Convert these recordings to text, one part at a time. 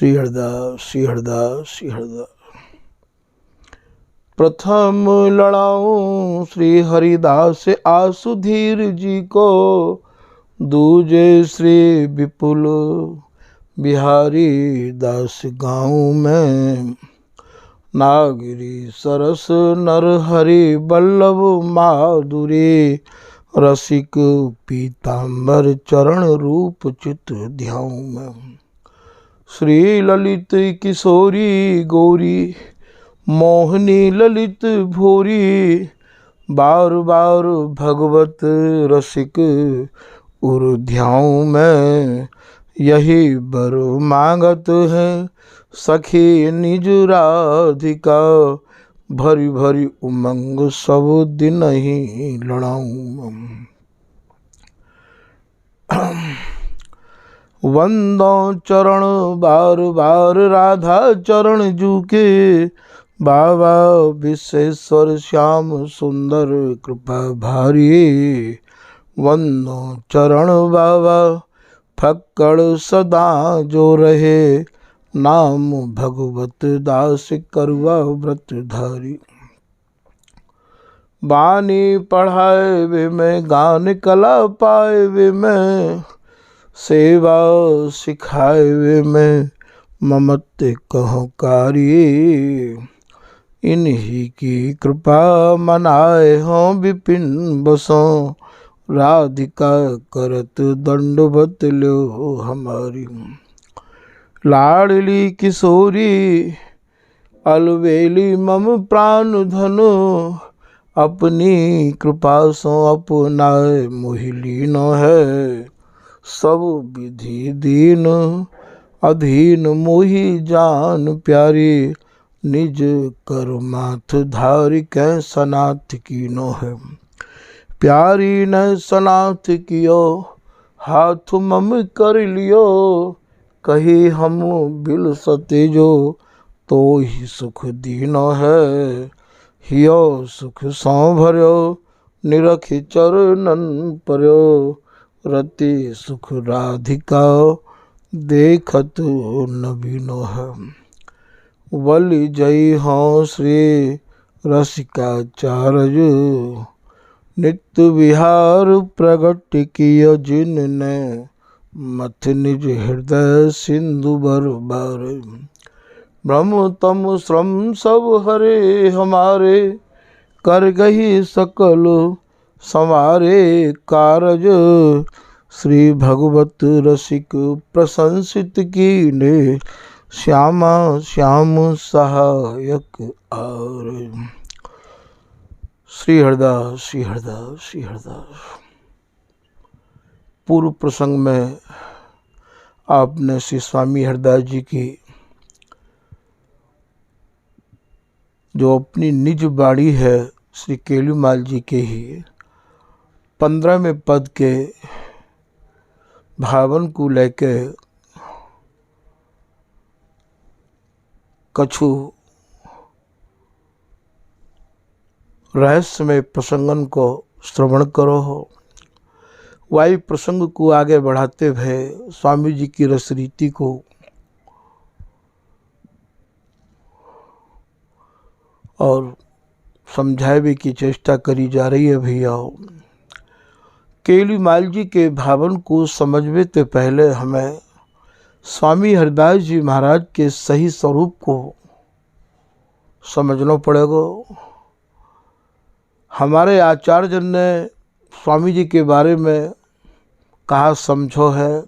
श्री हरदास श्री हरदास श्री हरदास। प्रथम लड़ाऊं श्री हरिदास आसुधीर जी को, दूजे श्री विपुल बिहारी दास गाँव में। नागरी सरस नरहरि बल्लभ माधुरी, रसिक पीताम्बर चरण रूप चित ध्याऊं में। श्री ललित किशोरी गौरी, मोहनी ललित भोरी, बार बार भगवत रसिक उर ध्याऊं में। यही बर मांगत है सखी निज राधिका, भरी भरी उमंग सब दिन ही लड़ाऊं। वंदो चरण बार बार राधा चरण जूके, बाबा विश्वेश्वर श्याम सुंदर कृपा भारी। वंदो चरण बाबा फक्कड़ सदा जो रहे, नाम भगवत दास करुआ व्रत धारी। बानी पढ़ाए वे में, गान कला पाए वे में, सेवा सिखाए वे में, ममत्व कहो कारी। इन्हीं की कृपा मनाए हों विपिन बसों, राधिका करत दंडवत लो हमारी। लाडली किशोरी अलवेली मम प्राण धनु, अपनी कृपा सो अपनाए मोहिलीन है। सब विधि दीन अधीन मोहि जान प्यारी, निज कर माथ धारि कै सनाथ कीनो है। प्यारी न सनाथ कियो हाथ मम कर लियो, कही हम बिल सते जो तो ही सुख दीनो है। हियो सुख सौ भर्यो निरख चरणन पर्यो, रति सुख राधिका देखत नबीनो है। वली जय हो श्री रसिकाचार्य, नित्य विहार प्रगट किय जिनने, मथ निज हृदय सिंधु बर बार। ब्रह्म तम श्रम सब हरे हमारे, कर गही सकल संवारे कारज। श्री भगवत रसिक प्रशंसित कीने, श्यामा श्याम सहायक आर। श्री हरदास श्री हरदास श्री हरदास। पूर्व प्रसंग में आपने श्री स्वामी हरदास जी की जो अपनी निज बाड़ी है, श्री केलुमाल जी के ही 15वें पद के भावन को लेके कछु रहस्यमय प्रसंगन को श्रवण करो हो। वायु प्रसंग को आगे बढ़ाते हुए स्वामी जी की रसरीति को और समझावे की चेष्टा करी जा रही है। भैया केलुमाल जी के भावन को समझने से पहले हमें स्वामी हरदास जी महाराज के सही स्वरूप को समझना पड़ेगा। हमारे आचार्यजन ने स्वामी जी के बारे में कहा समझो है,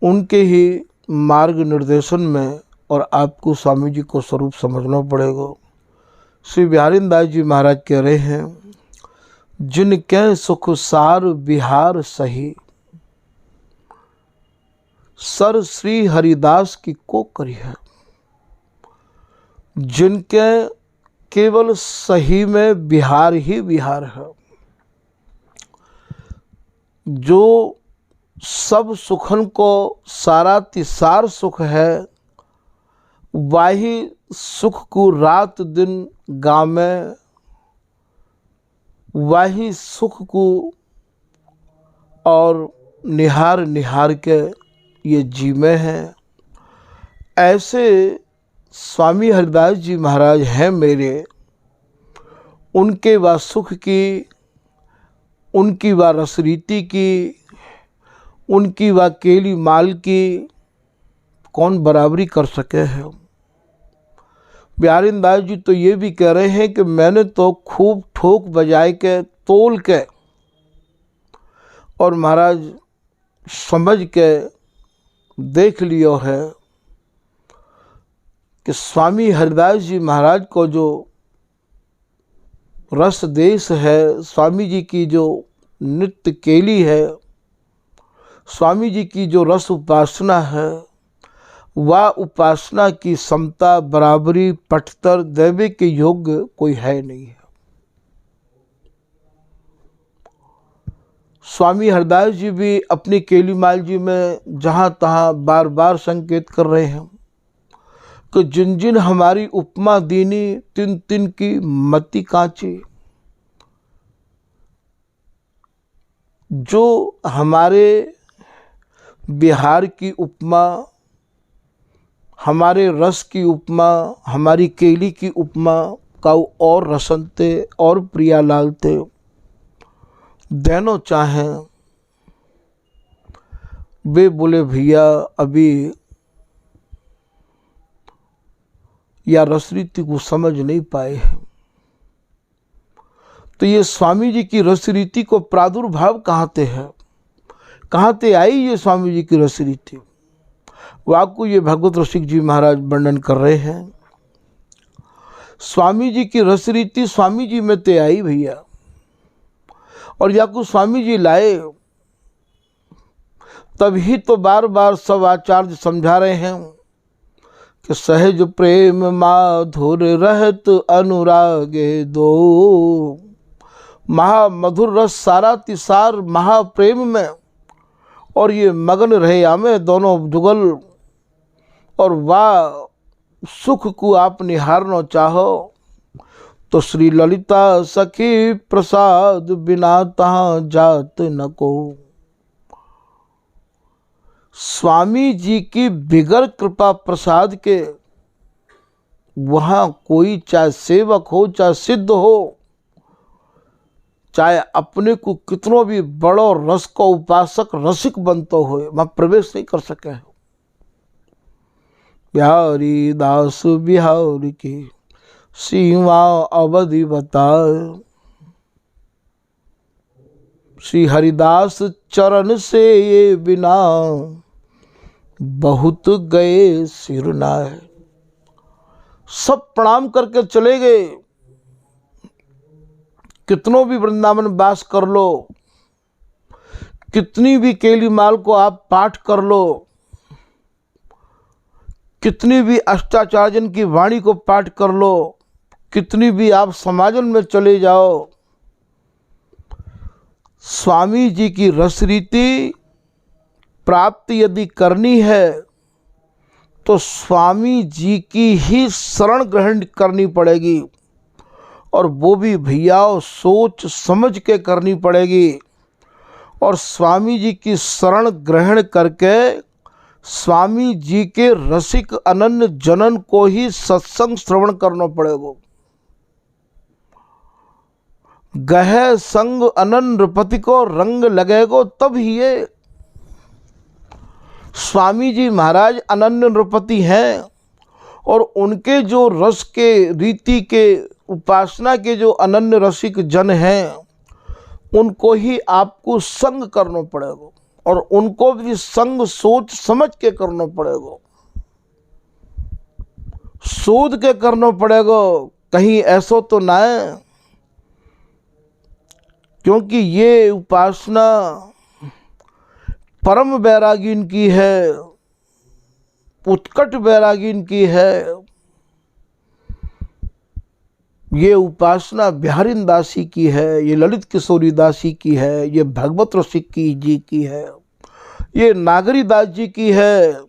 उनके ही मार्ग निर्देशन में और आपको स्वामी जी को स्वरूप समझना पड़ेगा। श्री बिहारीदास जी महाराज कह रहे हैं, जिनके सुख सार बिहार सही, सर श्री हरिदास की को करी है। जिनके केवल सही में बिहार ही बिहार है, जो सब सुखन को सारा तिसार सुख है, वही सुख को रात दिन गामे, वही सुख को और निहार निहार के ये जीवे हैं। ऐसे स्वामी हरिदास जी महाराज हैं मेरे, उनके व सुख की, उनकी व रसरीति की, उनकी व केली माल की कौन बराबरी कर सके है। बिहारी दास जी तो ये भी कह रहे हैं कि मैंने तो खूब ठोक बजाए के, तोल के और महाराज समझ के देख लियो है कि स्वामी हरिदास जी महाराज को जो रस देश है, स्वामी जी की जो नित्य केली है, स्वामी जी की जो रस उपासना है, वह उपासना की समता, बराबरी, पठतर देवे के योग्य कोई है नहीं है। स्वामी हरदास जी भी अपनी केलीमाल जी में जहाँ तहाँ बार बार संकेत कर रहे हैं कि जिन जिन हमारी उपमा दीनी, तिन तिन की मति कांची। जो हमारे बिहार की उपमा, हमारे रस की उपमा, हमारी केली की उपमा का और रसनते और प्रिया लालते देनो चाहें, वे बोले भैया अभी या रसरीति को समझ नहीं पाए हैं। तो ये स्वामी जी की रसरीति को प्रादुर्भाव कहाँ ते है, कहाँ ते आई ये स्वामी जी की रसरीति। वाकु ये भगवत रसिक जी महाराज वर्णन कर रहे हैं। स्वामी जी की रसरीति स्वामी जी में ते आई भैया, और याकू स्वामी जी लाए तभी तो बार बार सब आचार्य समझा रहे हैं कि सहज प्रेम माधुर रहत अनुरागे दो। महामधुर रस सारा तिसार महाप्रेम में, और ये मगन रहे आमे दोनों जुगल, और वाह सुख को आप निहारना चाहो तो श्री ललिता सखी प्रसाद बिना तहाँ जात न को। स्वामी जी की बिगर कृपा प्रसाद के वहाँ कोई चाहे सेवक हो, चाहे सिद्ध हो, चाहे अपने को कितनों भी बड़ो रस का उपासक रसिक बनतो हो, वहाँ प्रवेश नहीं कर सके। बिहारी दास बिहारी की सीमा अवधि बताए, श्री हरिदास चरण से ये बिना बहुत गए सिरनाए। सब प्रणाम करके चले गए। कितनों भी वृंदावन वास कर लो, कितनी भी केली माल को आप पाठ कर लो, कितनी भी अष्टाचार्यन की वाणी को पाठ कर लो, कितनी भी आप समाजन में चले जाओ, स्वामी जी की रसरीति प्राप्त यदि करनी है तो स्वामी जी की ही शरण ग्रहण करनी पड़ेगी, और वो भी भैया सोच समझ के करनी पड़ेगी। और स्वामी जी की शरण ग्रहण करके स्वामी जी के रसिक अनन्य जनन को ही सत्संग श्रवण करना पड़ेगा। गहे संग अनन्य नृपति को रंग लगेगो, तब ही ये स्वामी जी महाराज अनन्य नृपति हैं, और उनके जो रस के रीति के उपासना के जो अनन्य रसिक जन हैं, उनको ही आपको संग करना पड़ेगा, और उनको भी संग सोच समझ के करना पड़ेगा, शोध के करना पड़ेगा। कहीं ऐसा तो ना है, क्योंकि ये उपासना परम बैरागीन की है, उत्कट बैरागीन की है। ये उपासना बिहारी दासी की है, ये ललित किशोरी दासी की है, ये भगवत रसिक की जी की है, ये नागरी दास जी की है,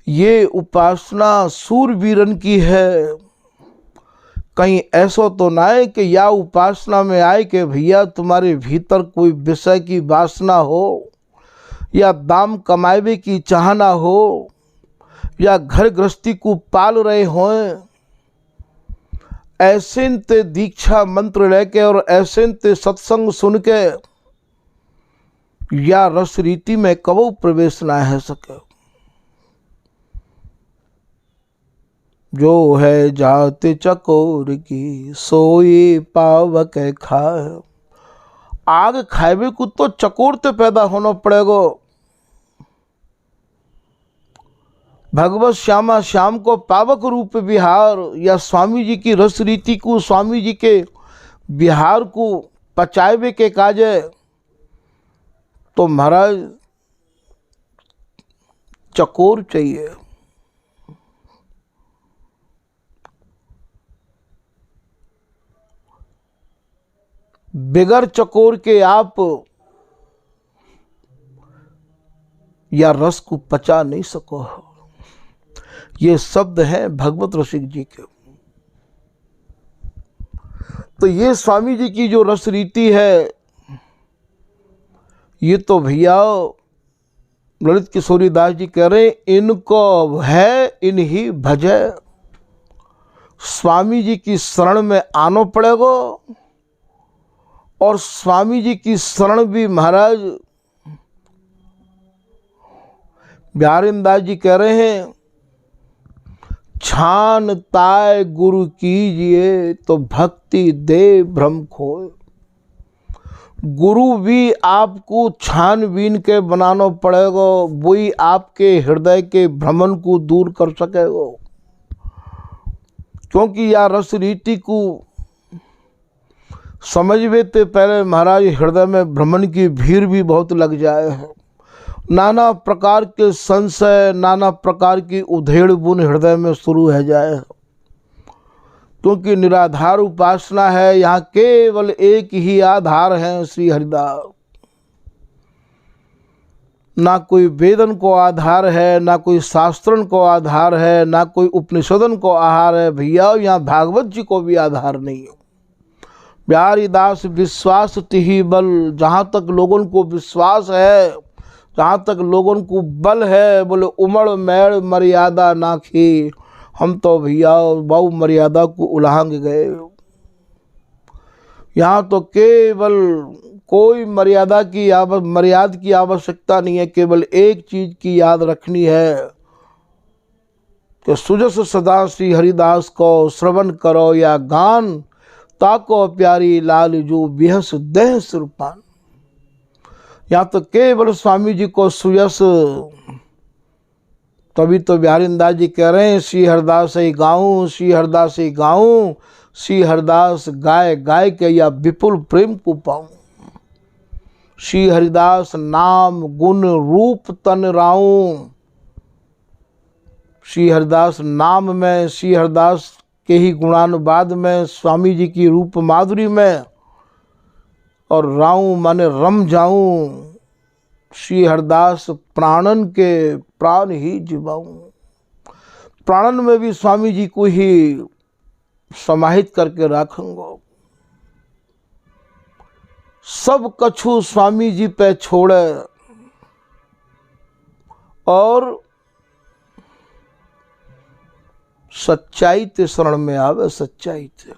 ये उपासना सूरवीरन की है। कहीं ऐसा तो ना है कि या उपासना में आए कि भैया तुम्हारे भीतर कोई विषय की वासना हो, या दाम कमावे की चाहना हो, या घर गृहस्थी को पाल रहे हों, ऐसे ते दीक्षा मंत्र लेके और ऐसे ते सत्संग सुन के या रस रीति में कबो प्रवेश ना है सके। जो है जात चकोर की सोई पावक खाए। आग खाएबे को तो चकोर ते पैदा होना पड़ेगा। भगवत श्यामा श्याम को पावक रूप विहार या स्वामी जी की रस रीति को, स्वामी जी के विहार को पचावे के काजे तो महाराज चकोर चाहिए। बिगर चकोर के आप या रस को पचा नहीं सको। ये शब्द हैं भगवत रसिक जी के। तो ये स्वामी जी की जो रस रीति है, ये तो भैया ललित किशोरी दास जी कह रहे हैं, इनको है इन्हीं भजे। स्वामी जी की शरण में आना पड़ेगा। और स्वामी जी की शरण भी महाराज बिहारीदास जी कह रहे हैं, छान ताय गुरु कीजिए तो भक्ति दे भ्रम खोए। गुरु भी आपको छानबीन के बनाना पड़ेगा, वही आपके हृदय के भ्रमण को दूर कर सकेगा। क्योंकि यह रस रीति को समझवे ते पहले महाराज हृदय में भ्रमण की भीड़ भी बहुत लग जाए है। नाना प्रकार के संशय, नाना प्रकार की उधेड़ बुन हृदय में शुरू हो जाए। क्योंकि निराधार उपासना है, यहाँ केवल एक ही आधार है, श्री हरिदास। ना कोई वेदन को आधार है, ना कोई शास्त्रन को आधार है, ना कोई उपनिषदन को आधार है। भैया यहाँ भागवत जी को भी आधार नहीं है। बिहारीदास विश्वास तिहि बल। जहाँ तक लोगों को विश्वास है, जहाँ तक लोगों को बल है, बोले उमड़ मैड़ मर्यादा नाखी। हम तो भैया बहु मर्यादा को उल्लंघ गए। यहाँ तो केवल कोई मर्यादा की आवश्यकता नहीं है। केवल एक चीज की याद रखनी है कि सुजस सदा श्री हरिदास को श्रवण करो या गान, ताको प्यारी लाल जो बिहस देह सुरपान। यहाँ तो केवल स्वामी जी को सुयस। तभी तो बिहारीदास जी कह रहे हैं, श्री हरिदास ही गाऊं, श्री हरिदास ही गाऊं, श्री हरिदास गाय गाय के या विपुल प्रेम को पाऊं। श्री हरिदास नाम गुण रूप तन राऊं। श्री हरिदास नाम में, श्री हरिदास के ही गुणानुवाद में, स्वामी जी की रूप माधुरी में, और राऊं माने रम जाऊं। श्री हरिदास प्राणन के प्राण ही जीवाऊं। प्राणन में भी स्वामी जी को ही समाहित करके रखूंगा। सब कछु स्वामी जी पे छोड़े और सच्चाई ते शरण में आवे। सच्चाई ते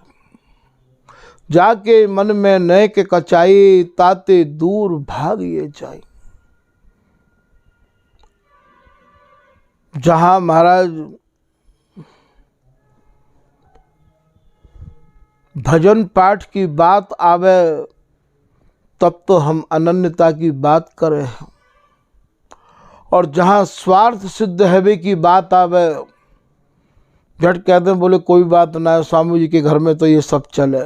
जाके मन में नए के कचाई, ताते दूर भाग ये जाए। जहाँ महाराज भजन पाठ की बात आवे, तब तो हम अनन्यता की बात करें। और जहाँ स्वार्थ सिद्ध हैवे की बात आवे, झट कहते हैं बोले कोई बात ना है, स्वामी जी के घर में तो ये सब चले।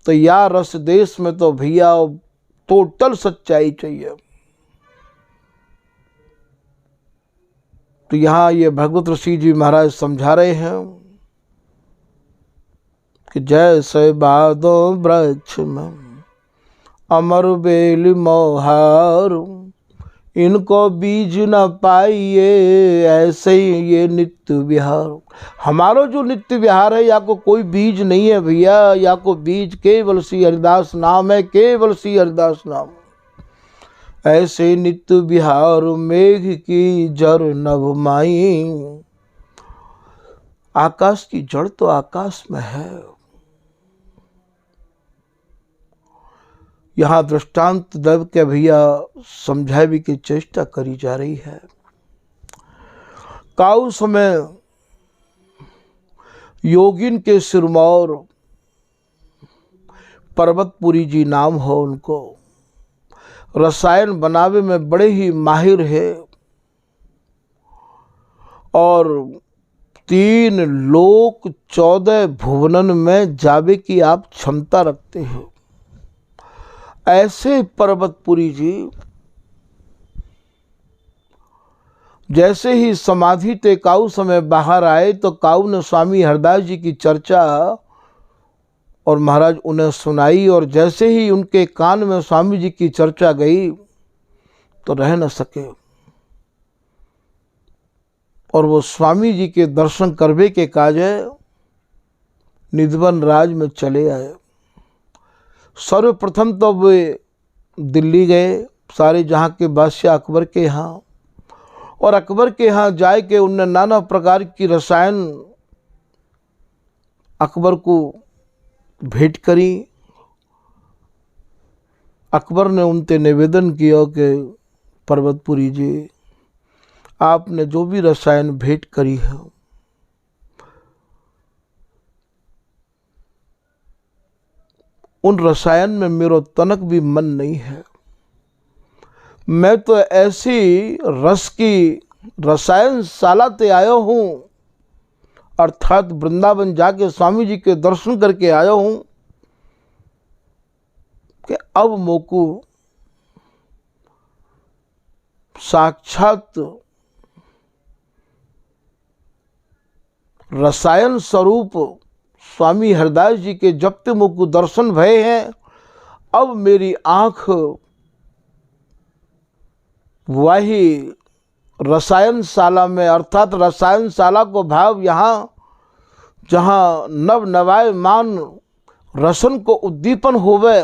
तो या रस देश में तो भैया टोटल सच्चाई चाहिए। तो यहाँ ये भगवत ऋषि जी महाराज समझा रहे हैं कि जैसे बादो वृक्ष में अमर बेल मोहार, इनको बीज न पाइए ऐसे ही ये नित्य विहार। हमारा जो नित्य विहार है, या को कोई बीज नहीं है भैया, या को बीज केवल श्री हरिदास नाम है, केवल श्री हरिदास नाम। ऐसे नित्य बिहार मेघ की जड़ नभ माई। आकाश की जड़ तो आकाश में है। यहाँ दृष्टांत देव के भैया समझावे की चेष्टा करी जा रही है। काउ समय योगिन के सिरमौर पर्वतपुरी जी नाम हो उनको, रसायन बनावे में बड़े ही माहिर है और 3 लोक 14 भुवनन में जावे की आप क्षमता रखते हो। ऐसे पर्वतपुरी जी जैसे ही समाधि ते काऊ समय बाहर आए तो काऊ ने स्वामी हरदास जी की चर्चा और महाराज उन्हें सुनाई, और जैसे ही उनके कान में स्वामी जी की चर्चा गई तो रह न सके और वो स्वामी जी के दर्शन करवे के काजे निधवन राज में चले आए। सर्वप्रथम तो वे दिल्ली गए, सारे जहाँ के बादशाह अकबर के यहाँ, और अकबर के यहाँ जाए के उनने नाना प्रकार की रसायन अकबर को भेंट करी। अकबर ने उनसे निवेदन किया कि पर्वतपुरी जी, आपने जो भी रसायन भेंट करी है उन रसायन में मेरो तनक भी मन नहीं है। मैं तो ऐसी रस की रसायन शाला ते आया हूँ, अर्थात वृंदावन जाके स्वामी जी के दर्शन करके आया हूँ कि अब मोको साक्षात रसायन स्वरूप स्वामी हरदास जी के जब तक मुझको दर्शन भये हैं, अब मेरी आँख वही रसायन शाला में, अर्थात रसायन शाला को भाव यहाँ जहाँ नव नवायमान रसन को उद्दीपन होवे,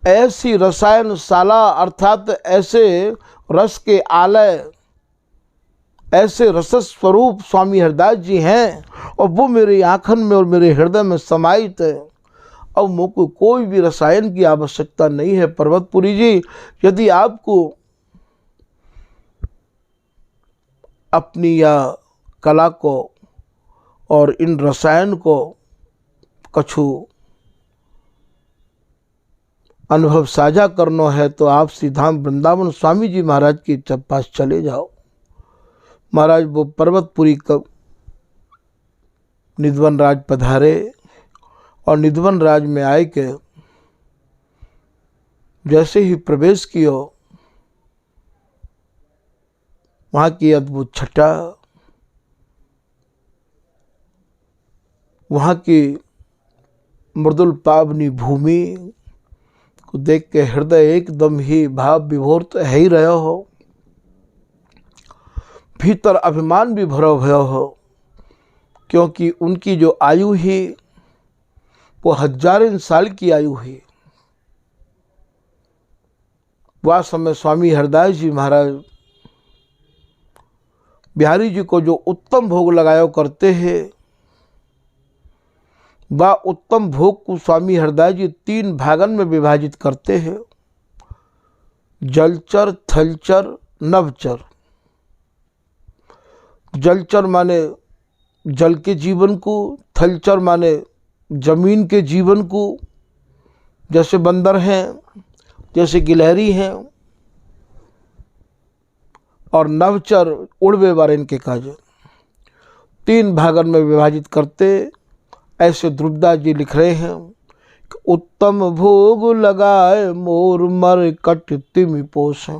ऐसी रसायन शाला अर्थात ऐसे रस के आलय, ऐसे रस स्वरूप स्वामी हरदास जी हैं और वो मेरी आँखन में और मेरे हृदय में समाहित है। अब मुझको कोई भी रसायन की आवश्यकता नहीं है। पर्वतपुरी जी, यदि आपको अपनी या कला को और इन रसायन को कछु अनुभव साझा करना है तो आप सीधा वृंदावन स्वामी जी महाराज के पास चले जाओ। महाराज वो पर्वतपुरी का निधवन राज पधारे और निधवन राज में आए के जैसे ही प्रवेश किया, वहाँ की अद्भुत छटा, वहाँ की मृदुल पावनी भूमि को देख के हृदय एकदम ही भाव विभोर तो है ही रहे हो, भीतर अभिमान भी भरा हुआ हो, क्योंकि उनकी जो आयु ही वो हजारों साल की आयु है। वह समय स्वामी हरदास जी महाराज बिहारी जी को जो उत्तम भोग लगाया करते हैं, वह उत्तम भोग को स्वामी हरदास जी 3 भागन में विभाजित करते हैं, जलचर, थलचर, नभचर। जलचर माने जल के जीवन को, थलचर माने जमीन के जीवन को, जैसे बंदर हैं, जैसे गिलहरी हैं, और नवचर उड़वे वाले इनके काज 3 भागन में विभाजित करते। ऐसे ध्रुवदास जी लिख रहे हैं, उत्तम भोग लगाए मोर मर कट तिमि पोषे।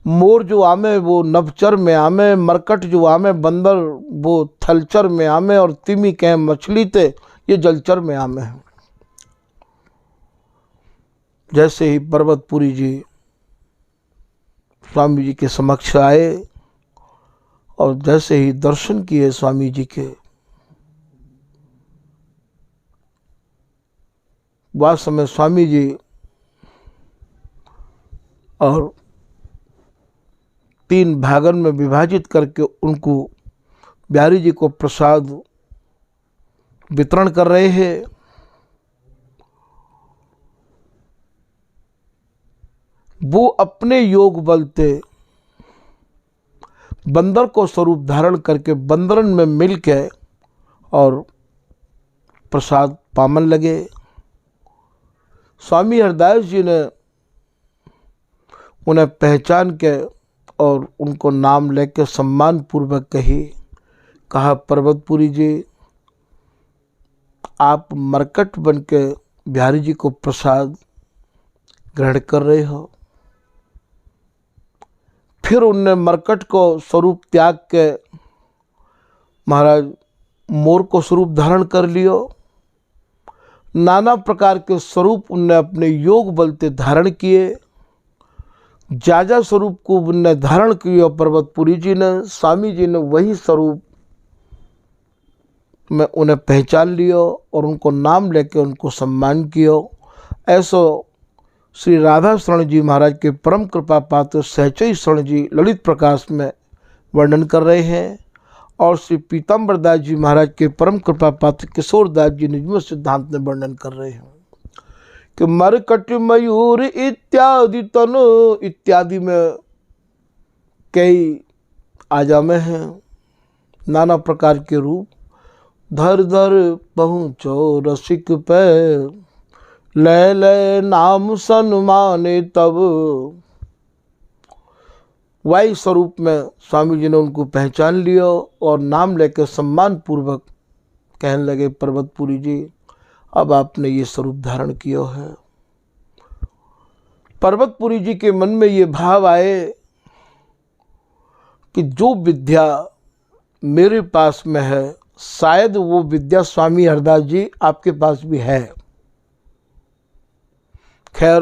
मोर जो आमे वो नवचर में आमे, मरकट जो आमे बंदर वो थलचर में आमे, और तिमी कहें मछली ते ये जलचर में आमे हैं। जैसे ही पर्वतपुरी जी स्वामी जी के समक्ष आए और जैसे ही दर्शन किए स्वामी जी के, वह समय स्वामी जी और 3 भागन में विभाजित करके उनको बिहारी जी को प्रसाद वितरण कर रहे हैं। वो अपने योग बल से बंदर को स्वरूप धारण करके बंदरन में मिल के और प्रसाद पामन लगे। स्वामी हरदास जी ने उन्हें पहचान के और उनको नाम लेके सम्मान पूर्वक कहा, पर्वतपुरी जी, आप मरकट बन के बिहारी जी को प्रसाद ग्रहण कर रहे हो। फिर उनने मरकट को स्वरूप त्याग के महाराज मोर को स्वरूप धारण कर लियो। नाना प्रकार के स्वरूप उनने अपने योग बल से धारण किए। जाजा स्वरूप को उनने धारण किया पर्वतपुरी जी ने। स्वामी जी ने वही स्वरूप में उन्हें पहचान लियो और उनको नाम लेके उनको सम्मान कियो। ऐसो श्री राधा शरण जी महाराज के परम कृपा पात्र सहचई शरण जी ललित प्रकाश में वर्णन कर रहे हैं और श्री पीताम्बर दास जी महाराज के परम कृपा पात्र किशोर दास जी निजमत सिद्धांत में वर्णन कर रहे हैं कि मरकट मयूर इत्यादि तनु इत्यादि में कई आजामे हैं, नाना प्रकार के रूप। धर धर पहुँचो रसिक पे, ले ले नाम सन्माने तब। वायु स्वरूप में स्वामी जी ने उनको पहचान लिया और नाम लेकर सम्मान पूर्वक कहने लगे, पर्वतपुरी जी, अब आपने ये स्वरूप धारण किया है। पर्वतपुरी जी के मन में ये भाव आए कि जो विद्या मेरे पास में है, शायद वो विद्या स्वामी हरदास जी आपके पास भी है। खैर,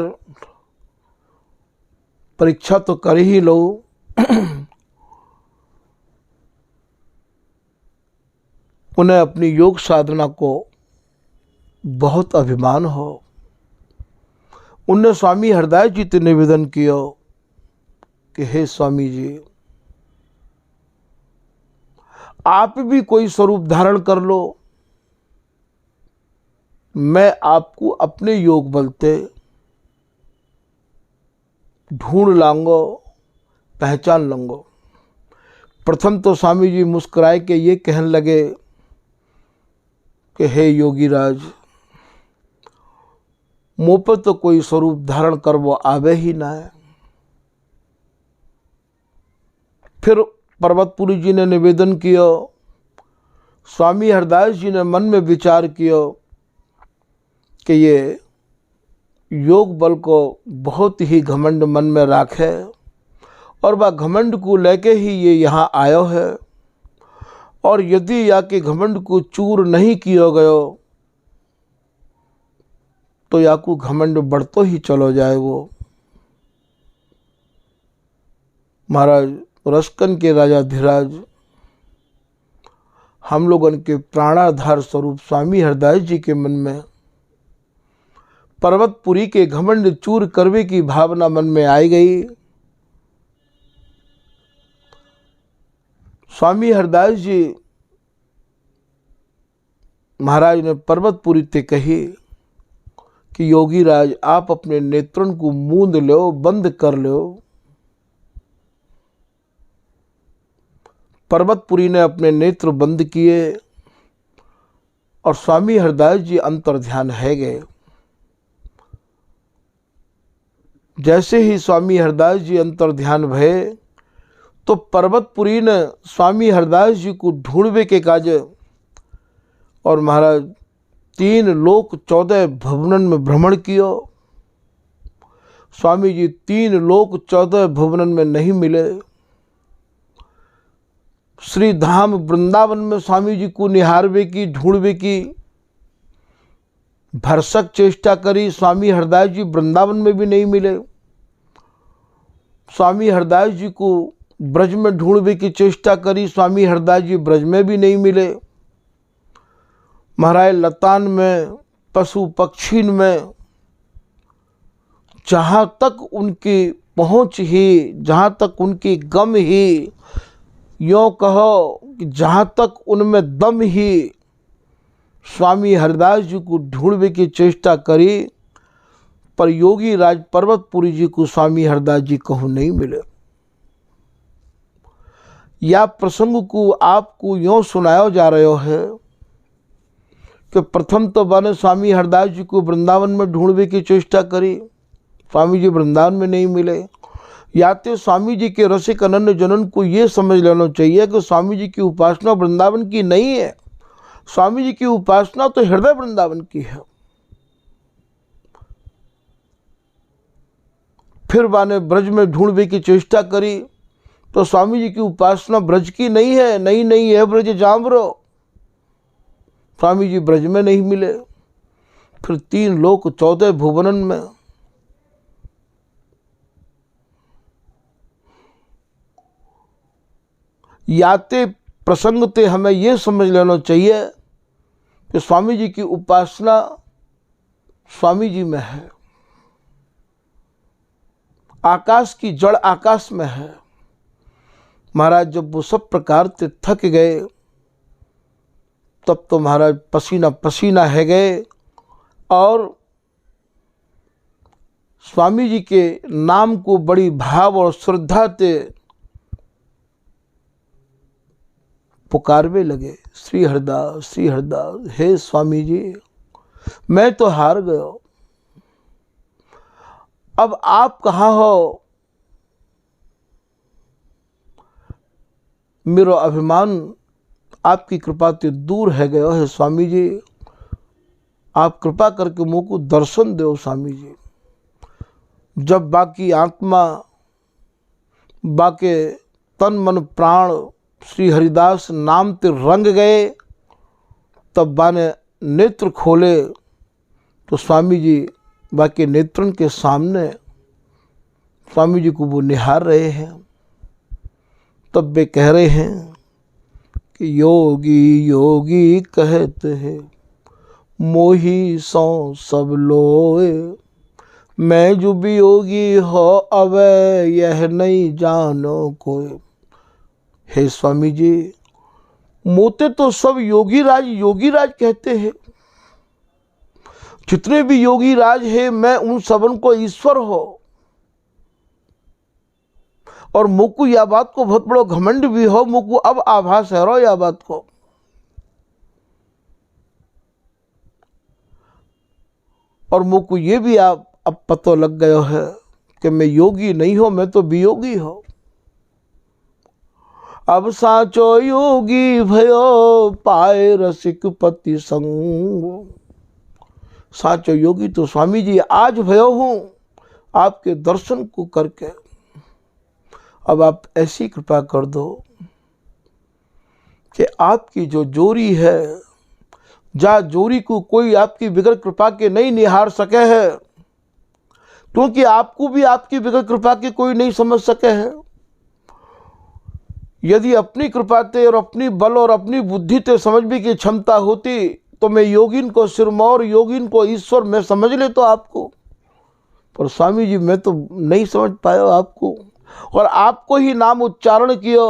परीक्षा तो कर ही लो। उन्हें अपनी योग साधना को बहुत अभिमान हो। उनने स्वामी हरदास जी से निवेदन किया कि हे स्वामी जी, आप भी कोई स्वरूप धारण कर लो, मैं आपको अपने योग बल से ढूंढ लाऊंगा, पहचान लूंगा। प्रथम तो स्वामी जी मुस्कुराए के ये कहने लगे कि हे योगी राज, मुँह पर तो कोई स्वरूप धारण कर वो आवे ही ना है। फिर पर्वतपुरी जी ने निवेदन किया। स्वामी हरदास जी ने मन में विचार किया कि ये योग बल को बहुत ही घमंड मन में राखे और वह घमंड को लेके ही ये यहाँ आयो है, और यदि या के घमंड को चूर नहीं किया गयो तो या को घमंड बढ़तो ही चलो जाए। वो महाराज रसकन के राजा धीराज, हम लोगन के प्राणाधार स्वरूप स्वामी हरदास जी के मन में पर्वतपुरी के घमंड चूर करवे की भावना मन में आई गई। स्वामी हरदास जी महाराज ने पर्वतपुरी से कही कि योगी राज, आप अपने नेत्रों को मूंद लो, बंद कर लो। पर्वतपुरी ने अपने नेत्र बंद किए और स्वामी हरदास जी अंतर ध्यान है गए। जैसे ही स्वामी हरदास जी अंतर ध्यान भये तो पर्वतपुरी ने स्वामी हरदास जी को ढूंढवे के काज और महाराज 3 लोक 14 भुवनन में भ्रमण किया। स्वामी जी 3 लोक 14 भुवनन में नहीं मिले। श्री धाम वृंदावन में स्वामी जी को निहारवे की, ढूंढवे की भरसक चेष्टा करी। स्वामी हरदास जी वृंदावन में भी नहीं मिले। स्वामी हरदास जी को ब्रज में ढूंढवे की चेष्टा करी। स्वामी हरदास जी ब्रज में भी नहीं मिले। महाराज लतान में पशु पक्षी में जहाँ तक उनकी पहुँच ही, जहाँ तक उनकी गम ही, यों कहो कि जहाँ तक उनमें दम ही, स्वामी हरिदास जी को ढूंढने की चेष्टा करी, पर योगी राज पर्वतपुरी जी को स्वामी हरिदास जी कहूँ नहीं मिले। या प्रसंग को आपको यों सुनाया जा रहा है कि प्रथम तो मैंने स्वामी हरिदास जी को वृंदावन में ढूंढने की चेष्टा करी, स्वामी जी वृंदावन में नहीं मिले। या तो स्वामी जी के रसिक अनन्य जनन को ये समझ लेना चाहिए कि स्वामी जी की उपासना वृंदावन की नहीं है, स्वामी जी की उपासना तो हृदय वृंदावन की है। फिर मैंने ब्रज में ढूंढने की चेष्टा करी तो स्वामी जी की उपासना ब्रज की नहीं है, नहीं है ब्रज जाम्रो, स्वामी जी ब्रज में नहीं मिले। फिर 3 लोक 14 भुवनन में याते प्रसंग ते हमें यह समझ लेना चाहिए कि स्वामी जी की उपासना स्वामी जी में है, आकाश की जड़ आकाश में है। महाराज जब वो सब प्रकार से थक गए तब तो महाराज पसीना पसीना है गए और स्वामी जी के नाम को बड़ी भाव और श्रद्धा से पुकारवे लगे, श्री हरिदास श्री हरिदास, हे स्वामी जी मैं तो हार गया, अब आप कहाँ हो, मेरा अभिमान आपकी कृपा से दूर है गया है स्वामी जी, आप कृपा करके मुझ को दर्शन दो स्वामी जी। जब बाकी आत्मा बाके तन मन प्राण श्री हरिदास नाम ते रंग गए, तब बाने नेत्र खोले तो स्वामी जी बाकी नेत्रन के सामने स्वामी जी को वो निहार रहे हैं। तब वे कह रहे हैं कि योगी योगी कहते हैं मोही सो सब लोए, मैं जो भी योगी हो अब यह नहीं जानो कोई। हे स्वामी जी मोते तो सब योगी राज कहते हैं, जितने भी योगी राज है मैं उन सबन को ईश्वर हो, और मुझको यह बात को बहुत बड़ो घमंड भी हो, मुझको अब आभास है रो यह बात को। और मुझको ये भी अब पता लग गया है कि मैं योगी नहीं हो, मैं तो वियोगी हो। अब साचो योगी भयो पाए रसिक पति संग, साचो योगी तो स्वामी जी आज भयो हूँ आपके दर्शन को करके। अब आप ऐसी कृपा कर दो कि आपकी जो जोरी है, जा जोरी को कोई आपकी बिगड़ कृपा के नहीं निहार सके है, क्योंकि आपको भी आपकी बिगड़ कृपा के कोई नहीं समझ सके है। यदि अपनी कृपा ते और अपनी बल और अपनी बुद्धि ते समझने की क्षमता होती तो मैं योगिन को सिरमौर, योगिन को ईश्वर मैं समझ ले तो आपको, पर स्वामी जी मैं तो नहीं समझ पाया आपको, और आपको ही नाम उच्चारण किया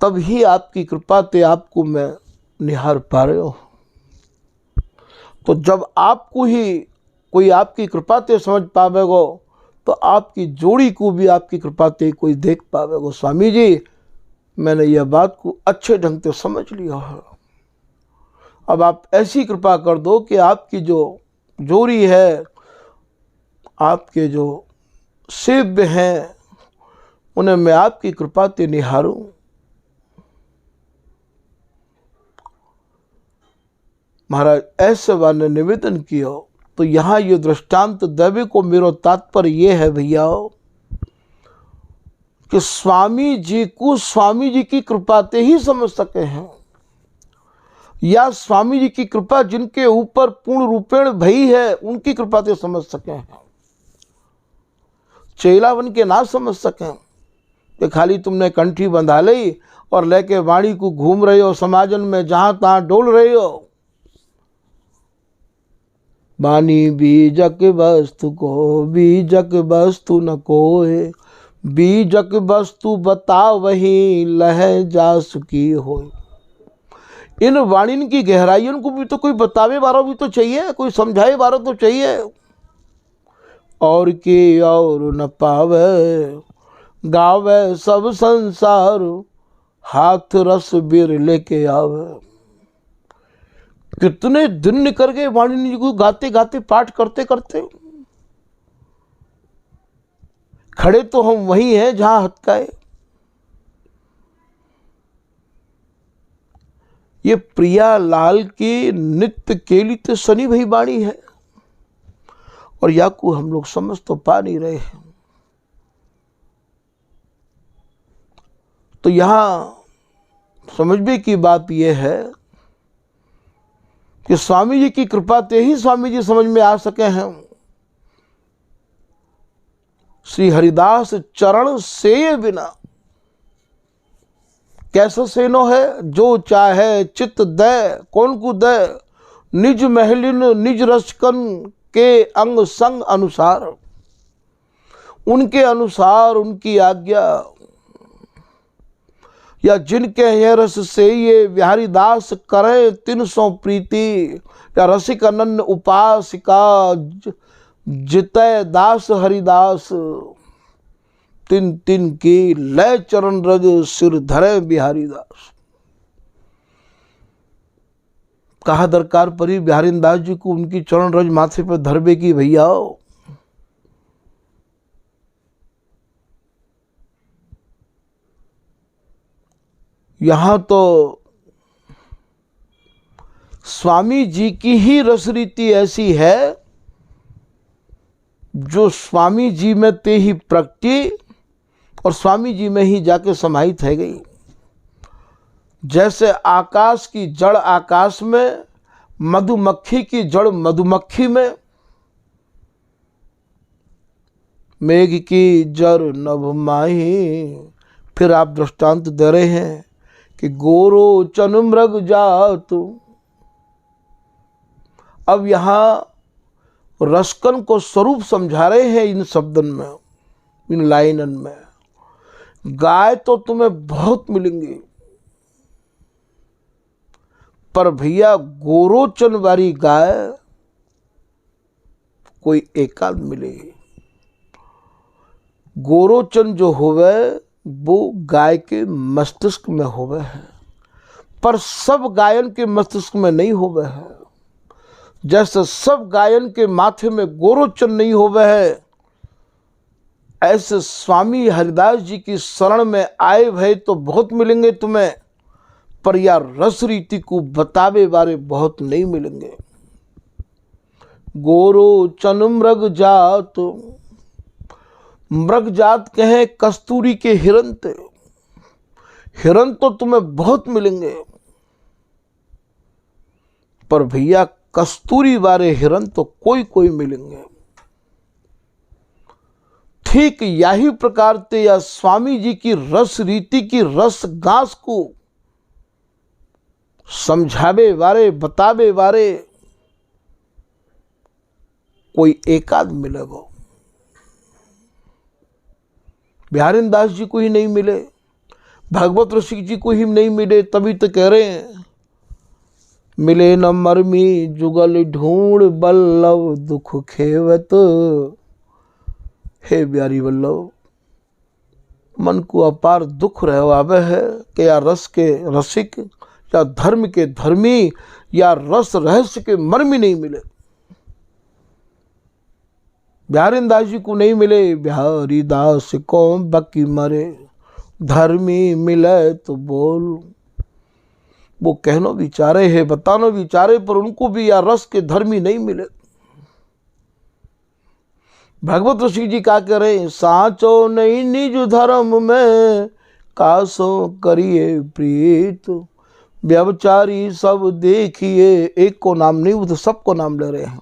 तब ही आपकी कृपा ते आपको मैं निहार पा रहे हो। तो जब आपको ही कोई आपकी कृपा ते समझ पावेगो तो आपकी जोड़ी को भी आपकी कृपा ते कोई देख पावेगो। स्वामी जी मैंने यह बात को अच्छे ढंग से समझ लिया है, अब आप ऐसी कृपा कर दो कि आपकी जो जोड़ी है, आपके जो सेव्य हैं, उन्हें मैं आपकी कृपा से निहारूं। महाराज ऐसे वाले निवेदन किया। तो यहाँ ये दृष्टांत देवे को मेरो तात्पर्य ये है भैया कि स्वामी जी को स्वामी जी की कृपा से ही समझ सके हैं, या स्वामी जी की कृपा जिनके ऊपर पूर्ण रूपेण भई है उनकी कृपा से समझ सके हैं। चेला बन के ना समझ सकें कि खाली तुमने कंठी बंधा ली और लेके वाणी को घूम रहे हो समाजन में, जहां तहां डोल रहे हो। वाणी बीजक वस्तु को बीजक वस्तु न कोय, बीजक वस्तु बता वही लह जा सुखी हो। इन वाणिन की गहराइयों को भी तो कोई बतावे वाला भी तो चाहिए, कोई समझाए वाला तो चाहिए। और के और न पावे गावे सब संसार, हाथ रस बीर लेके आवे। कितने दिन निकल गए वाणी जी को गाते गाते, पाठ करते करते। खड़े तो हम वहीं हैं जहां हथकाए। ये प्रिया लाल की नित्य केलित शनि भई वाणी है, और या को हम लोग समझ तो पा नहीं रहे हैं। तो यहां समझने की बात यह है कि स्वामी जी की कृपा से ही स्वामी जी समझ में आ सके हैं। श्री हरिदास चरण से बिना कैसा सेनो है, जो चाहे चित्त दे कौन को दे, निज महलिन निज रचकन के अंग संग अनुसार। उनके अनुसार उनकी आज्ञा, या जिनके ये रस से ये बिहारी दास करे 300 प्रीति, या रसिक अनन्य उपासिका जितय दास हरिदास, तिन तिन की लय चरण रज सिर धरे बिहारी दास। कहा दरकार परी बिहारी दास जी को उनकी चरण रज माथे पर धरबे की भैया। यहां तो स्वामी जी की ही रसरीति ऐसी है जो स्वामी जी में ते ही प्रगटी और स्वामी जी में ही जाके समाहित है गई। जैसे आकाश की जड़ आकाश में, मधुमक्खी की जड़ मधुमक्खी में, मेघ की जड़ नभ माही। फिर आप दृष्टांत दे रहे हैं कि गोरो चन मृग जात। अब यहां रसकन को स्वरूप समझा रहे हैं इन शब्दन में, इन लाइनन में। गाय तो तुम्हें बहुत मिलेंगी, पर भैया गोरोचन वाली गाय कोई एकाध मिलेगी। गोरोचन जो होवे वो गाय के मस्तिष्क में होवे है, पर सब गायन के मस्तिष्क में नहीं होवे है। जैसे सब गायन के माथे में गोरोचन नहीं होवे है, ऐसे स्वामी हरिदास जी की शरण में आए भय तो बहुत मिलेंगे तुम्हें, पर या रस रीति को बतावे वाले बहुत नहीं मिलेंगे। गोरोचन मृग जात, मृग जात कहें कस्तूरी के हिरन थे। हिरन तो तुम्हें बहुत मिलेंगे, पर भैया कस्तूरी वाले हिरन तो कोई कोई मिलेंगे। ठीक यही प्रकार से या स्वामी जी की रस रीति की रस गांस को समझावे वाले बतावे वाले कोई एकाध मिलेगा। बिहारी दास जी को ही नहीं मिले, भगवत रसिक जी को ही नहीं मिले, तभी तो कह रहे हैं मिले न मरमी जुगल ढूंढ बल्लभ दुख खेवत। हे बिहारी वल्लभ, मन को अपार दुख रहवावे है कि या रस के रसिक, या धर्म के धर्मी, या रस रहस्य के मर्मी नहीं मिले। बिहारी दास जी को नहीं मिले। बिहारी दास को बकी मरे, धर्मी मिले तो बोल। वो कहनो विचारे है, बतानो विचारे, पर उनको भी या रस के धर्मी नहीं मिले। भगवत ऋषि जी क्या कह रहे हैं, साचो नहीं निज धर्म में कासो करिए प्रीत। व्यभिचारी सब देखिए, एक को नाम नहीं, वो तो सबको नाम ले रहे हैं।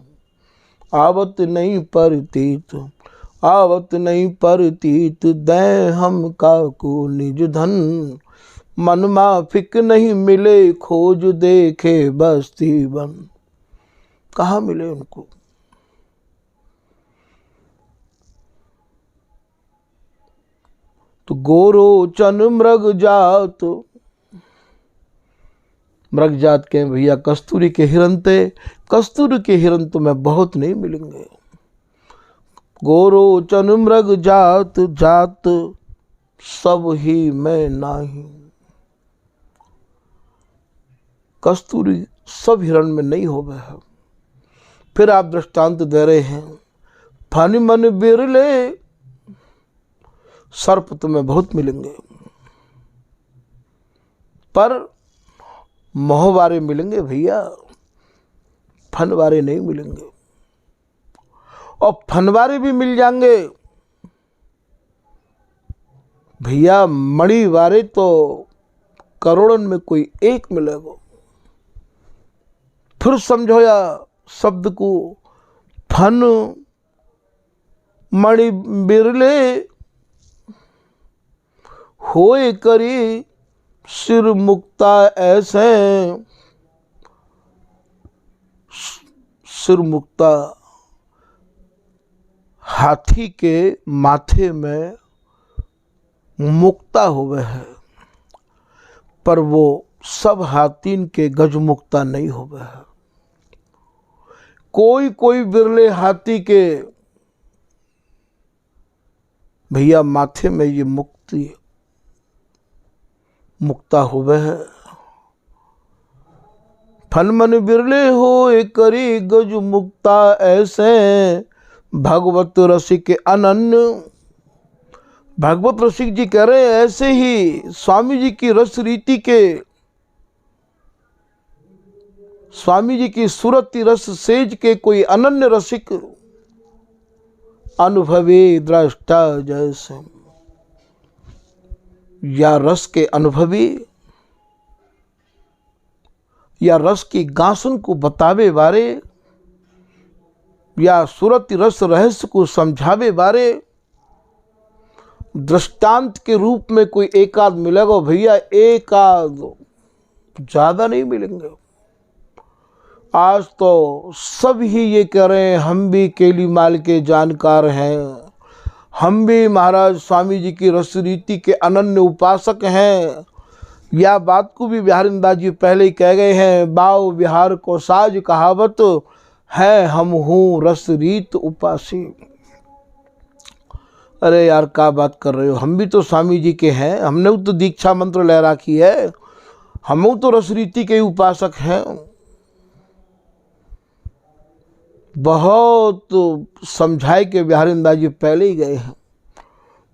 आवत नहीं परतीत, आवत नहीं परतीत, दे हम काको निज धन। मन माफिक नहीं मिले, खोज देखे बस्ती बन। कहाँ मिले उनको? तो गोरोचन मृग जात, मृग जात के भैया कस्तूरी के हिरन थे। कस्तूरी के हिरन तो मैं बहुत नहीं मिलेंगे। गोरोचन मृग जात, जात सब ही मैं नाही। कस्तूरी सब हिरण में नहीं हो गए है। फिर आप दृष्टांत दे रहे हैं, फन मन बिरले, सर्प तुम्हें बहुत मिलेंगे पर मोहवारे मिलेंगे भैया, फनवारे नहीं मिलेंगे। और फनवारे भी मिल जाएंगे भैया, मणिवारे तो करोड़ों में कोई एक मिलेगा। फिर समझो या शब्द को, फन मणि बिरले, होए करी सिर मुक्ता ऐसे। सिर मुक्ता हाथी के माथे में मुक्ता हुए है, पर वो सब हाथीन के गज मुक्ता नहीं हुए है। कोई कोई बिरले हाथी के भैया माथे में ये मुक्ता हुए है। फन मन बिरले हो करी गज मुक्ता ऐसे, भगवत रसिक अनन्य। भगवत रसिक जी कह रहे हैं ऐसे ही स्वामी जी की रस रीति के, स्वामी जी की सुरति रस सेज के कोई अनन्य रसिक, अनुभवी दृष्टा जैसे। या रस के अनुभवी, या रस की गासन को बतावे बारे, या सुरति रस रहस्य को समझावे बारे दृष्टांत के रूप में कोई एक आध मिलेगा भैया, एक आध, ज्यादा नहीं मिलेंगे। आज तो सब ही ये कह रहे हैं हम भी केली माल के जानकार हैं, हम भी महाराज स्वामी जी की रस रीति के अनन्य उपासक हैं। या बात को भी बिहारिंदास जी पहले ही कह गए हैं, बाव बिहार को साज कहावत है, हम हूँ रस रीत उपासी। अरे यार क्या बात कर रहे हो, हम भी तो स्वामी जी के हैं, हमने तो दीक्षा मंत्र ले रखी है, हम तो रस रीति के उपासक हैं। बहुत समझाए के बिहारिंदास जी पहले ही गए हैं।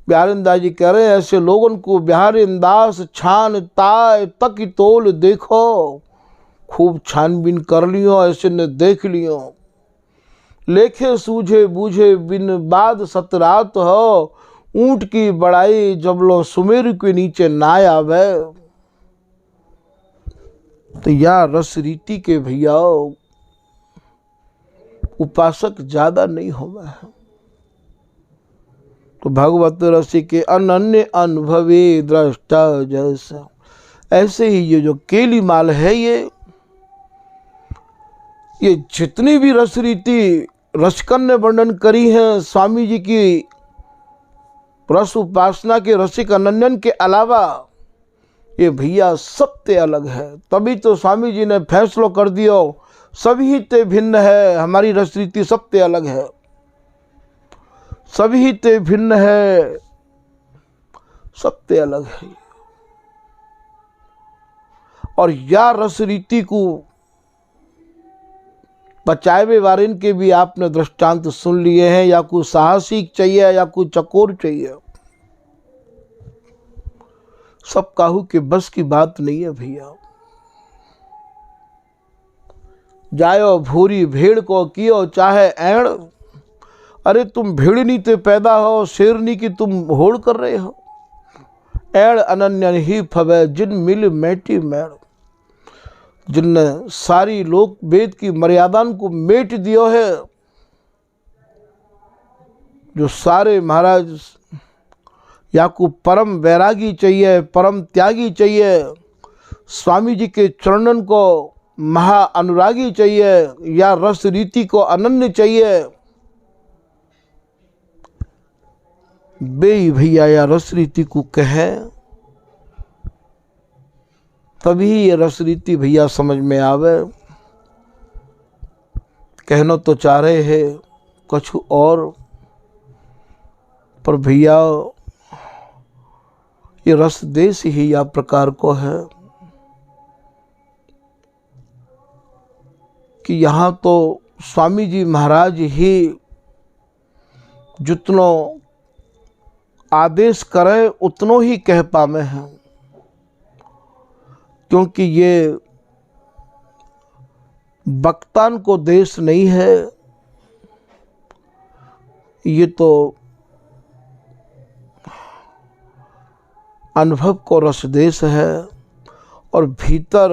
बिहारिंदास जी कह रहे हैं ऐसे लोगों को बिहारिंदास छान ताय तक तोल देखो, खूब छानबीन कर लियो, ऐसे ने देख लियो। लेखे सूझे बूझे बिन बाद सतरात हो, ऊंट की बड़ाई जब लो सुमेर के नीचे ना आवे। तो या रस रीति के भैया उपासक ज्यादा नहीं होगा है। तो भगवत रसी के अनन्य अनुभवी दृष्टा जैसा, ऐसे ही ये जो केली माल है, ये जितनी भी रस रीति रसकन ने वर्णन करी है स्वामी जी की रस उपासना के रसिक अनन्यन के अलावा, ये भैया सबसे अलग है। तभी तो स्वामी जी ने फैसलो कर दिया सभी ते भिन्न है, हमारी रस रीति सबसे अलग है, सभी ते भिन्न है, सबसे अलग है। और या रस रीति को बचावे वारिन के भी आपने दृष्टांत सुन लिए हैं, या कोई साहसिक चाहिए या कोई चकोर चाहिए, सब काहू के बस की बात नहीं है भैया। जायो भूरी भेड़ को कियो चाहे ऐण, अरे तुम भेड़नी ते पैदा हो, शेरनी की तुम होड़ कर रहे हो। ऐण अनन्य ही फवे जिन मिल मैटी मैण, जिनने सारी लोक वेद की मर्यादा को मेट दियो है, जो सारे महाराज या को परम वैरागी चाहिए, परम त्यागी चाहिए, स्वामी जी के चरणन को महा अनुरागी चाहिए, या रस रीति को अनन्य चाहिए, बे भैया या रस रीति को कहे तभी ये रस रीति भैया समझ में आवे। कहना तो चाह रहे हैं कुछ और, पर भैया ये रस देश ही या प्रकार को है कि यहाँ तो स्वामी जी महाराज ही जितनो आदेश करे उतनो ही कह पावे हैं, क्योंकि ये वक्तान को देश नहीं है, ये तो अनुभव को रस देश है। और भीतर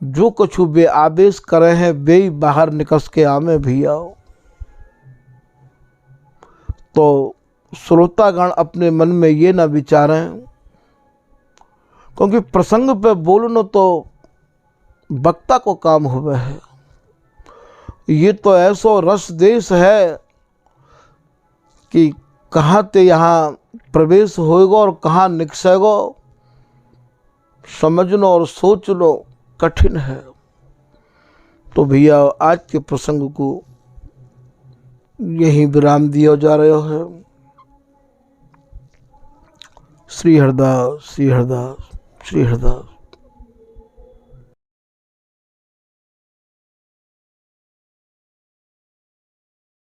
जो कुछ वे आदेश करे हैं वे ही बाहर निकस के आमे भी आओ। तो श्रोतागण अपने मन में ये ना विचारें, क्योंकि प्रसंग पे बोलना तो वक्ता को काम हुआ है। ये तो ऐसो रस देश है कि कहाँ ते यहाँ प्रवेश होएगा और कहाँ निकसेगो समझना और सोचना कठिन है। तो भैया आज के प्रसंग को यहीं विराम दिया जा रहा है। श्री हरदास, श्री हरदास, श्री हरदास।